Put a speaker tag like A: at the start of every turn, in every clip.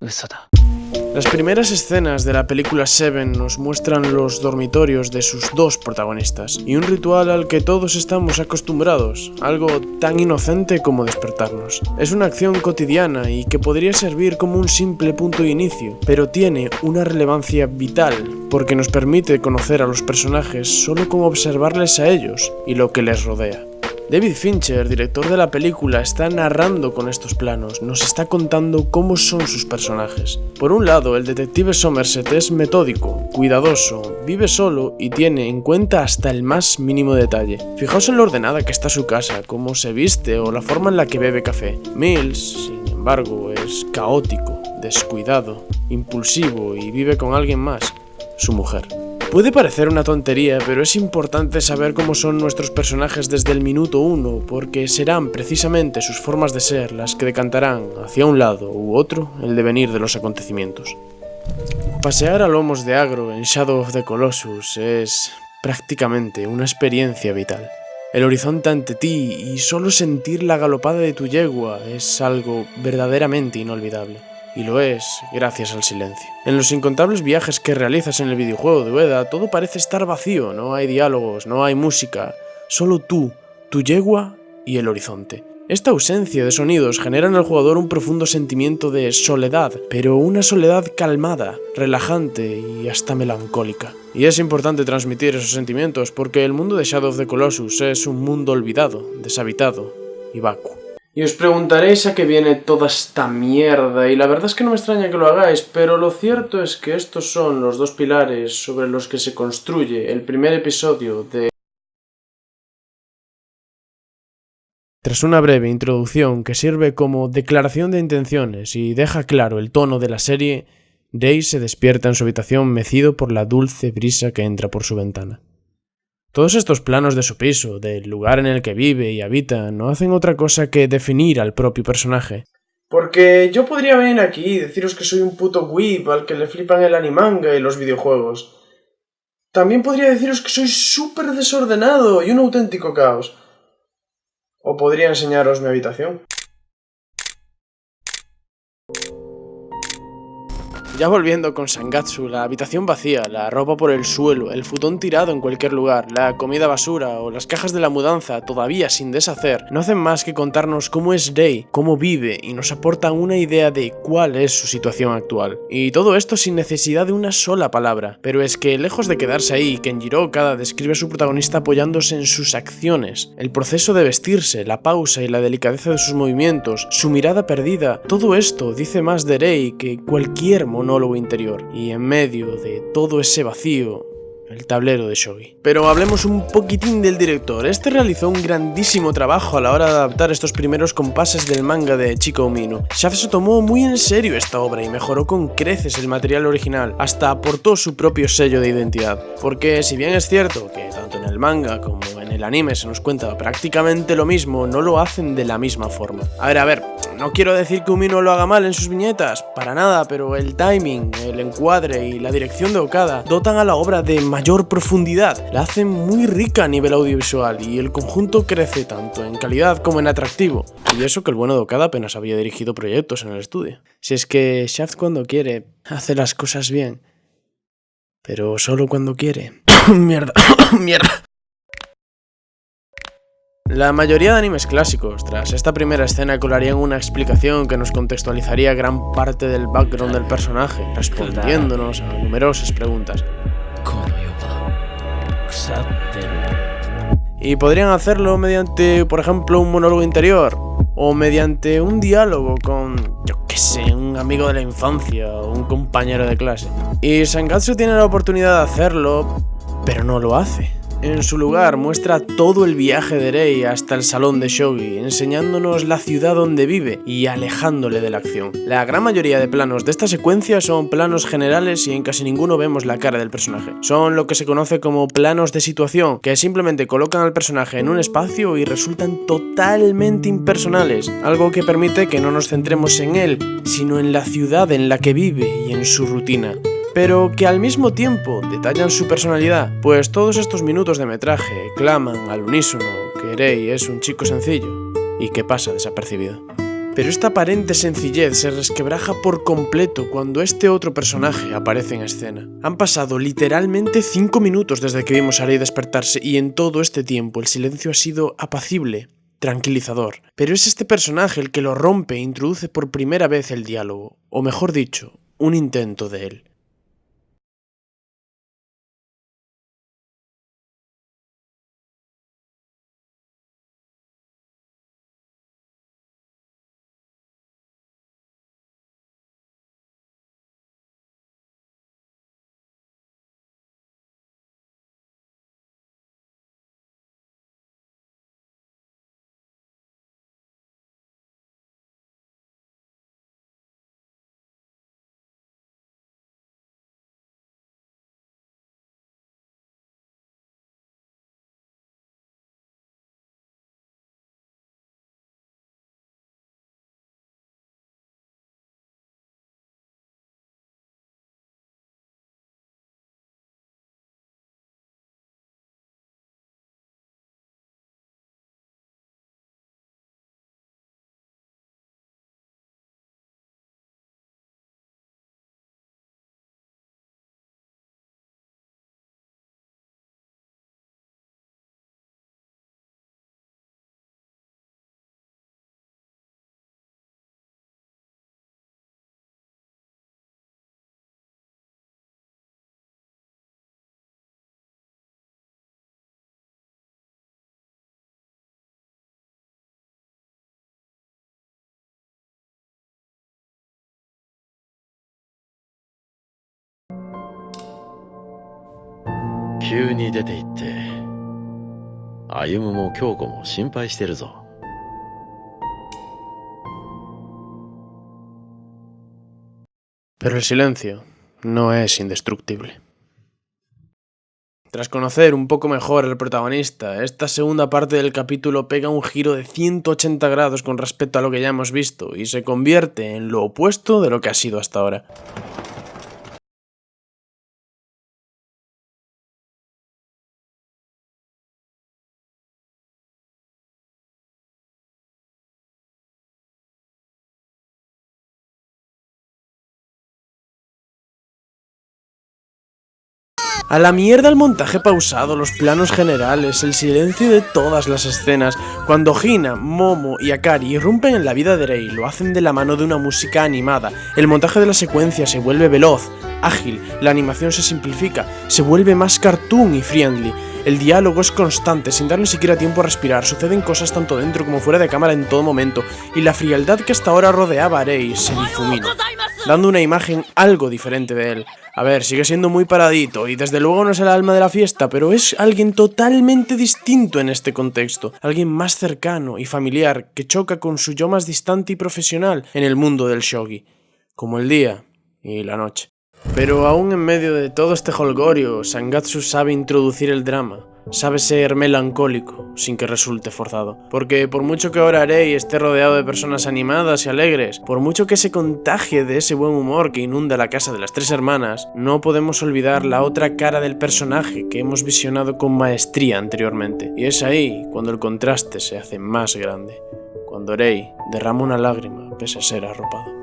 A: 嘘だ。
B: Las primeras escenas de la película Seven nos muestran los dormitorios de sus dos protagonistas y un ritual al que todos estamos acostumbrados, algo tan inocente como despertarnos. Es una acción cotidiana y que podría servir como un simple punto de inicio, pero tiene una relevancia vital porque nos permite conocer a los personajes solo con observarles a ellos y lo que les rodea. David Fincher, director de la película, está narrando con estos planos, nos está contando cómo son sus personajes. Por un lado, el detective Somerset es metódico, cuidadoso, vive solo y tiene en cuenta hasta el más mínimo detalle. Fijaos en lo ordenada que está su casa, cómo se viste o la forma en la que bebe café. Mills, sin embargo, es caótico, descuidado, impulsivo y vive con alguien más, su mujer. Puede parecer una tontería, pero es importante saber cómo son nuestros personajes desde el minuto 1, porque serán precisamente sus formas de ser las que decantarán hacia un lado u otro el devenir de los acontecimientos. Pasear a lomos de agro en Shadow of the Colossus es prácticamente una experiencia vital. El horizonte ante ti y solo sentir la galopada de tu yegua es algo verdaderamente inolvidable. Y lo es gracias al silencio. En los incontables viajes que realizas en el videojuego de Ueda, todo parece estar vacío, no hay diálogos, no hay música, solo tú, tu yegua y el horizonte. Esta ausencia de sonidos genera en el jugador un profundo sentimiento de soledad, pero una soledad calmada, relajante y hasta melancólica. Y es importante transmitir esos sentimientos porque el mundo de Shadow of the Colossus es un mundo olvidado, deshabitado y vacuo. Y os preguntaréis a qué viene toda esta mierda, y la verdad es que no me extraña que lo hagáis, pero lo cierto es que estos son los dos pilares sobre los que se construye el primer episodio de... Tras una breve introducción que sirve como declaración de intenciones y deja claro el tono de la serie, Day se despierta en su habitación mecido por la dulce brisa que entra por su ventana. Todos estos planos de su piso, del lugar en el que vive y habita, no hacen otra cosa que definir al propio personaje. Porque yo podría venir aquí y deciros que soy un puto weeb al que le flipan el animanga y los videojuegos. También podría deciros que soy súper desordenado y un auténtico caos. O podría enseñaros mi habitación. Ya volviendo con Sangatsu, la habitación vacía, la ropa por el suelo, el futón tirado en cualquier lugar, la comida basura o las cajas de la mudanza todavía sin deshacer, no hacen más que contarnos cómo es Rei, cómo vive y nos aportan una idea de cuál es su situación actual. Y todo esto sin necesidad de una sola palabra, pero es que lejos de quedarse ahí, Kenjiro Okada describe a su protagonista apoyándose en sus acciones, el proceso de vestirse, la pausa y la delicadeza de sus movimientos, su mirada perdida, todo esto dice más de Rei que cualquier monólogo interior, y en medio de todo ese vacío, el tablero de shogi. Pero hablemos un poquitín del director. Este realizó un grandísimo trabajo a la hora de adaptar estos primeros compases del manga de Chika Umino. Shaft se tomó muy en serio esta obra y mejoró con creces el material original, hasta aportó su propio sello de identidad. Porque si bien es cierto que tanto en el manga como en el anime se nos cuenta prácticamente lo mismo, no lo hacen de la misma forma. A ver, no quiero decir que Umino lo haga mal en sus viñetas, para nada, pero el timing, el encuadre y la dirección de Okada dotan a la obra de mayor profundidad, la hacen muy rica a nivel audiovisual y el conjunto crece tanto en calidad como en atractivo. Y eso que el bueno de Okada apenas había dirigido proyectos en el estudio. Si es que Shaft cuando quiere, hace las cosas bien. Pero solo cuando quiere. Mierda. La mayoría de animes clásicos, tras esta primera escena, colarían una explicación que nos contextualizaría gran parte del background del personaje, respondiéndonos a numerosas preguntas. Y podrían hacerlo mediante, por ejemplo, un monólogo interior, o mediante un diálogo con, yo qué sé, un amigo de la infancia o un compañero de clase. Y Sangatsu tiene la oportunidad de hacerlo, pero no lo hace. En su lugar muestra todo el viaje de Rei hasta el salón de shogi, enseñándonos la ciudad donde vive y alejándole de la acción. La gran mayoría de planos de esta secuencia son planos generales y en casi ninguno vemos la cara del personaje. Son lo que se conoce como planos de situación, que simplemente colocan al personaje en un espacio y resultan totalmente impersonales, algo que permite que no nos centremos en él, sino en la ciudad en la que vive y en su rutina. Pero que al mismo tiempo detallan su personalidad, pues todos estos minutos de metraje claman al unísono que Rei es un chico sencillo y que pasa desapercibido. Pero esta aparente sencillez se resquebraja por completo cuando este otro personaje aparece en escena. Han pasado literalmente 5 minutos desde que vimos a Rey despertarse y en todo este tiempo el silencio ha sido apacible, tranquilizador. Pero es este personaje el que lo rompe e introduce por primera vez el diálogo, o mejor dicho, un intento de él. Pero el silencio no es indestructible. Tras conocer un poco mejor al protagonista, esta segunda parte del capítulo pega un giro de 180 grados con respecto a lo que ya hemos visto y se convierte en lo opuesto de lo que ha sido hasta ahora. A la mierda el montaje pausado, los planos generales, el silencio de todas las escenas. Cuando Hina, Momo y Akari irrumpen en la vida de Rei, lo hacen de la mano de una música animada. El montaje de la secuencia se vuelve veloz, ágil, la animación se simplifica, se vuelve más cartoon y friendly. El diálogo es constante, sin dar ni siquiera tiempo a respirar, suceden cosas tanto dentro como fuera de cámara en todo momento, y la frialdad que hasta ahora rodeaba a Rei se difumina, dando una imagen algo diferente de él. A ver, sigue siendo muy paradito y desde luego no es el alma de la fiesta, pero es alguien totalmente distinto en este contexto, alguien más cercano y familiar que choca con su yo más distante y profesional en el mundo del shogi, como el día y la noche. Pero aún en medio de todo este jolgorio, Zangatsu sabe introducir el drama. Sabe ser melancólico, sin que resulte forzado. Porque por mucho que ahora Rei esté rodeado de personas animadas y alegres, por mucho que se contagie de ese buen humor que inunda la casa de las tres hermanas, no podemos olvidar la otra cara del personaje que hemos visionado con maestría anteriormente. Y es ahí cuando el contraste se hace más grande. Cuando Rei derrama una lágrima pese a ser arropado.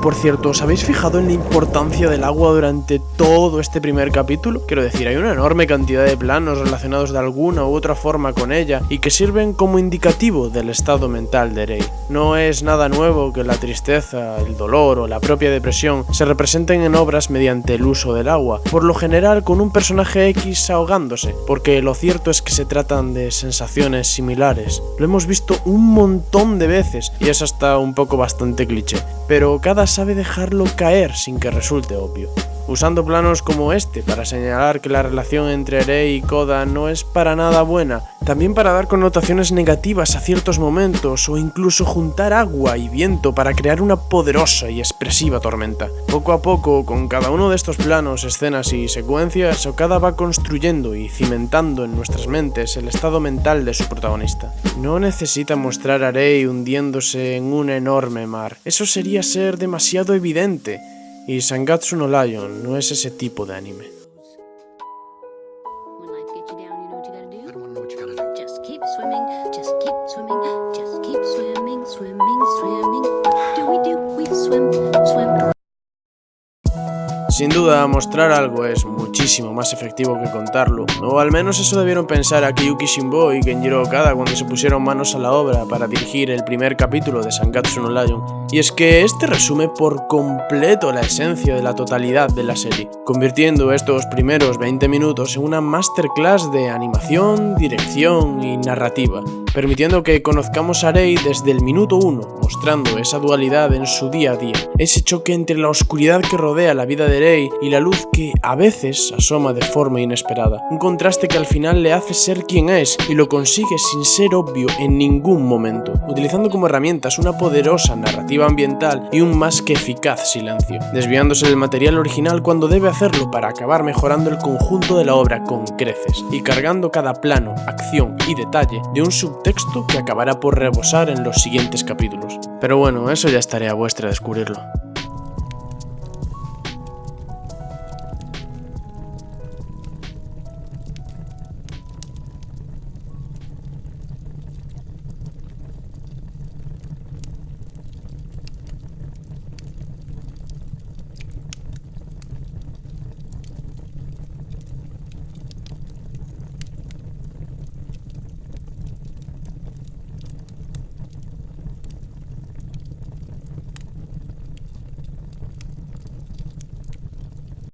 B: Por cierto, ¿os habéis fijado en la importancia del agua durante todo este primer capítulo? Quiero decir, hay una enorme cantidad de planos relacionados de alguna u otra forma con ella y que sirven como indicativo del estado mental de Rei. No es nada nuevo que la tristeza, el dolor o la propia depresión se representen en obras mediante el uso del agua, por lo general con un personaje X ahogándose, porque lo cierto es que se tratan de sensaciones similares. Lo hemos visto un montón de veces y es hasta un poco bastante cliché, pero cada sabe dejarlo caer sin que resulte obvio. usando planos como este para señalar que la relación entre Rei y Koda no es para nada buena, también para dar connotaciones negativas a ciertos momentos o incluso juntar agua y viento para crear una poderosa y expresiva tormenta. Poco a poco, con cada uno de estos planos, escenas y secuencias, Okada va construyendo y cimentando en nuestras mentes el estado mental de su protagonista. No necesita mostrar a Rei hundiéndose en un enorme mar, eso sería ser demasiado evidente, y Sangatsu no Lion no es ese tipo de anime. Sin duda, mostrar algo es muchísimo más efectivo que contarlo, o al menos eso debieron pensar Akiyuki Shinbo y Kenjiro Okada cuando se pusieron manos a la obra para dirigir el primer capítulo de Sangatsu no Lion. Y es que este resume por completo la esencia de la totalidad de la serie, convirtiendo estos primeros 20 minutos en una masterclass de animación, dirección y narrativa, permitiendo que conozcamos a Rei desde el minuto 1, mostrando esa dualidad en su día a día, ese choque entre la oscuridad que rodea la vida de Rei y la luz que a veces asoma de forma inesperada, un contraste que al final le hace ser quien es y lo consigue sin ser obvio en ningún momento, utilizando como herramientas una poderosa narrativa ambiental y un más que eficaz silencio, desviándose del material original cuando debe hacerlo para acabar mejorando el conjunto de la obra con creces y cargando cada plano, acción y detalle de un subtexto que acabará por rebosar en los siguientes capítulos. Pero bueno, eso ya estaré a vuestra descubrirlo.